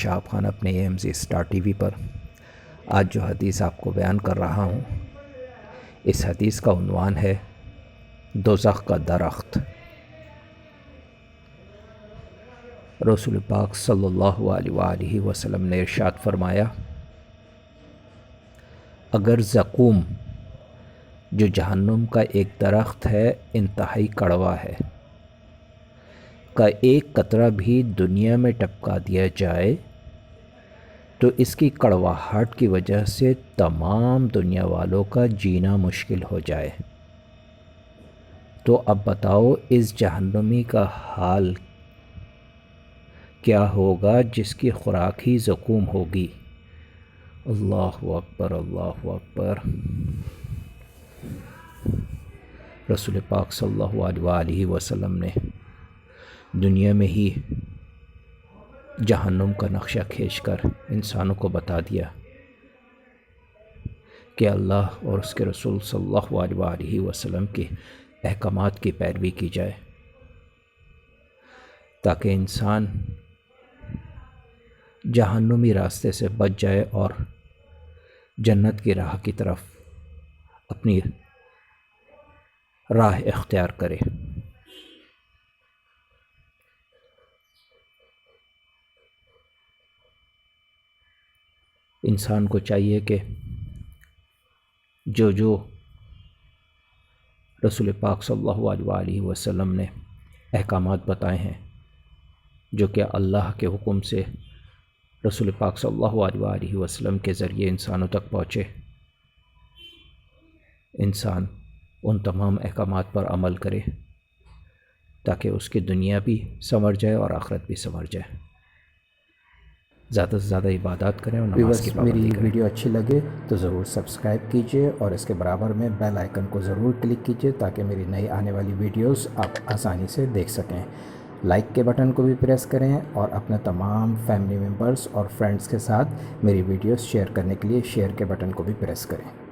شہاب خان اپنے AMZ star T V پر۔ آج جو حدیث آپ کو بیان کر رہا ہوں، اس حدیث کا عنوان ہے دوزخ کا درخت۔ رسول پاک صلی اللہ علیہ وآلہ وسلم نے ارشاد فرمایا، اگر زقوم جو جہنم کا ایک درخت ہے، انتہائی کڑوا ہے، کا ایک قطرہ بھی دنیا میں ٹپکا دیا جائے تو اس کی کڑواہٹ کی وجہ سے تمام دنیا والوں کا جینا مشکل ہو جائے۔ تو اب بتاؤ اس جہنمی کا حال کیا ہوگا جس کی خوراک ہی زقوم ہوگی۔ اللہ اکبر، اللہ اکبر۔ رسول پاک صلی اللہ علیہ وآلہ وسلم نے دنیا میں ہی جہنم کا نقشہ کھینچ کر انسانوں کو بتا دیا کہ اللہ اور اس کے رسول صلی اللہ علیہ وآلہ وسلم کے احکامات کی پیروی کی جائے، تاکہ انسان جہنمی راستے سے بچ جائے اور جنت کی راہ کی طرف اپنی راہ اختیار کرے۔ انسان کو چاہیے کہ جو رسول پاک صلی اللہ علیہ وآلہ وسلم نے احکامات بتائے ہیں، جو کہ اللہ کے حکم سے رسول پاک صلی اللہ علیہ وآلہ وسلم کے ذریعے انسانوں تک پہنچے، انسان ان تمام احکامات پر عمل کرے تاکہ اس کی دنیا بھی سنور جائے اور آخرت بھی سنور جائے۔ زیادہ سے زیادہ عبادات کریں اور نماز کی پابندی کریں۔ میری ویڈیو اچھی لگے تو ضرور سبسکرائب کیجئے اور اس کے برابر میں بیل آئیکن کو ضرور کلک کیجئے تاکہ میری نئی آنے والی ویڈیوز آپ آسانی سے دیکھ سکیں۔ لائک کے بٹن کو بھی پریس کریں اور اپنے تمام فیملی ممبرز اور فرینڈز کے ساتھ میری ویڈیوز شیئر کرنے کے لیے شیئر کے بٹن کو بھی پریس کریں۔